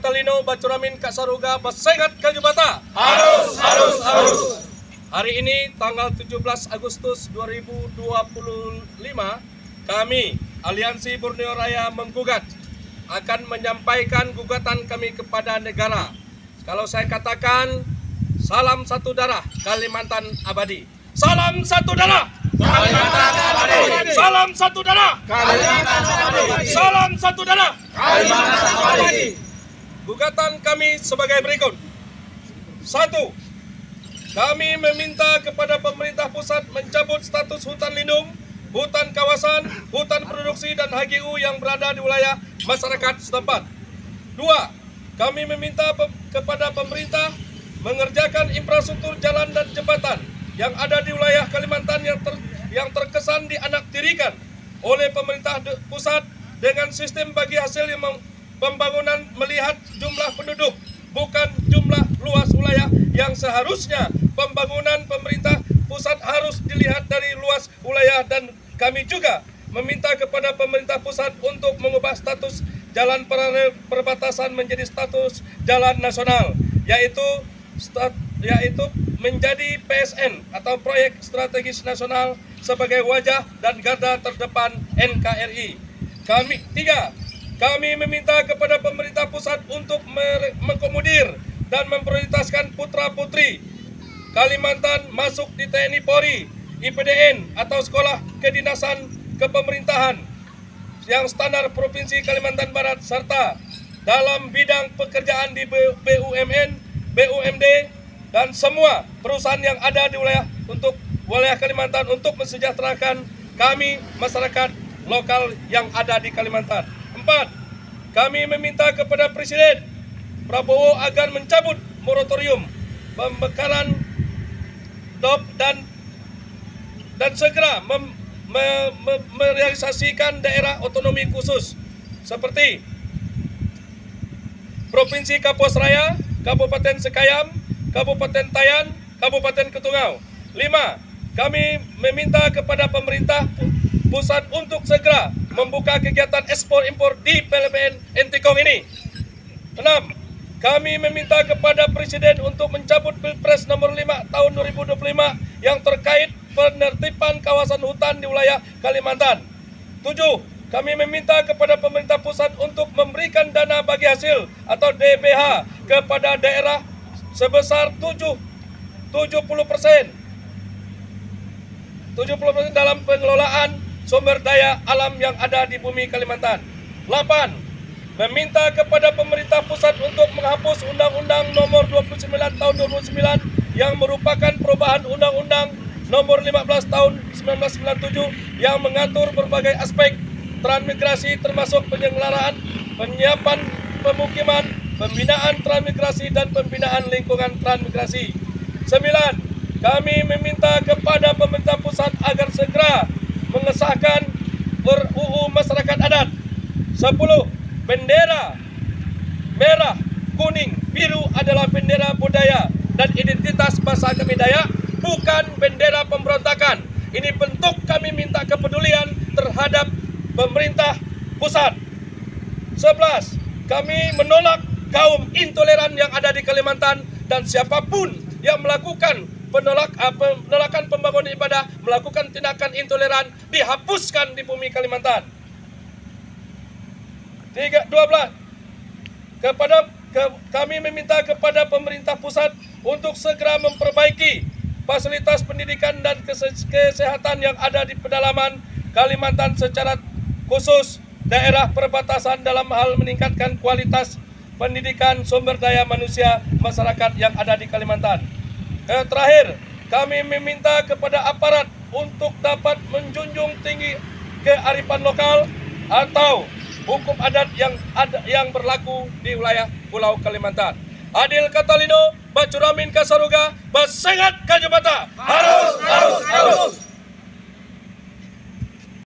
Katalino Bacuramin Kasaruga Basengat Kajubata. Harus. Hari ini tanggal 17 Agustus 2025 kami Aliansi Borneo Raya menggugat akan menyampaikan gugatan kami kepada negara. Kalau saya katakan salam satu darah Kalimantan abadi. Salam satu darah Kalimantan abadi. Salam satu darah Kalimantan abadi. Salam satu darah Kalimantan abadi. Gugatan kami sebagai berikut. 1. Kami meminta kepada pemerintah pusat mencabut status hutan lindung, hutan kawasan, hutan produksi dan HGU yang berada di wilayah masyarakat setempat. 2. Kami meminta kepada pemerintah mengerjakan infrastruktur jalan dan jembatan yang ada di wilayah Kalimantan yang terkesan dianaktirikan oleh pemerintah pusat dengan sistem bagi hasil yang pembangunan melihat jumlah penduduk, bukan jumlah luas wilayah yang seharusnya pembangunan pemerintah pusat harus dilihat dari luas wilayah. Dan kami juga meminta kepada pemerintah pusat untuk mengubah status jalan paralel perbatasan menjadi status jalan nasional, yaitu menjadi PSN atau proyek strategis nasional sebagai wajah dan garda terdepan NKRI. 3. Kami meminta kepada pemerintah pusat untuk mengakomodir dan memprioritaskan putra-putri Kalimantan masuk di TNI Polri, IPDN atau Sekolah Kedinasan Kepemerintahan yang standar Provinsi Kalimantan Barat, serta dalam bidang pekerjaan di BUMN, BUMD, dan semua perusahaan yang ada di wilayah Kalimantan untuk mensejahterakan kami masyarakat lokal yang ada di Kalimantan. 4. Kami meminta kepada Presiden Prabowo agar mencabut moratorium pembekalan DOP dan segera merealisasikan daerah otonomi khusus seperti Provinsi Kapuas Raya, Kabupaten Sekayam, Kabupaten Tayan, Kabupaten Ketungau. 5. Kami meminta kepada pemerintah pusat untuk segera membuka kegiatan ekspor-impor di PLBN Entikong ini. 6. Kami meminta kepada Presiden untuk mencabut Pilpres nomor 5 tahun 2025 yang terkait penertiban kawasan hutan di wilayah Kalimantan. 7. Kami meminta kepada pemerintah pusat untuk memberikan dana bagi hasil atau DBH kepada daerah sebesar 70% dalam pengelolaan sumber daya alam yang ada di bumi Kalimantan. 8. Meminta kepada pemerintah pusat untuk menghapus Undang-Undang Nomor 29 Tahun 2009 yang merupakan perubahan Undang-Undang Nomor 15 Tahun 1997 yang mengatur berbagai aspek transmigrasi termasuk penyelenggaraan, penyiapan pemukiman, pembinaan transmigrasi dan pembinaan lingkungan transmigrasi. 9. Kami meminta kepada pemerintah pusat agar segera mengesahkan RUU Masyarakat Adat. 10. Bendera merah, kuning, biru adalah bendera budaya dan identitas bangsa kami Dayak, bukan bendera pemberontakan. Ini bentuk kami minta kepedulian terhadap pemerintah pusat. 11. Kami menolak kaum intoleran yang ada di Kalimantan dan siapapun yang melakukan penolakan pembangunan ibadah, melakukan tindakan intoleran, dihapuskan di bumi Kalimantan. 12. Kami meminta kepada pemerintah pusat untuk segera memperbaiki fasilitas pendidikan dan kesehatan yang ada di pedalaman Kalimantan, secara khusus daerah perbatasan, dalam hal meningkatkan kualitas pendidikan sumber daya manusia masyarakat yang ada di Kalimantan. Terakhir, kami meminta kepada aparat untuk dapat menjunjung tinggi kearifan lokal atau hukum adat yang berlaku di wilayah Pulau Kalimantan. Adil Katalino, Bacuramin Kasaruga, Basengat Kajubata. Harus.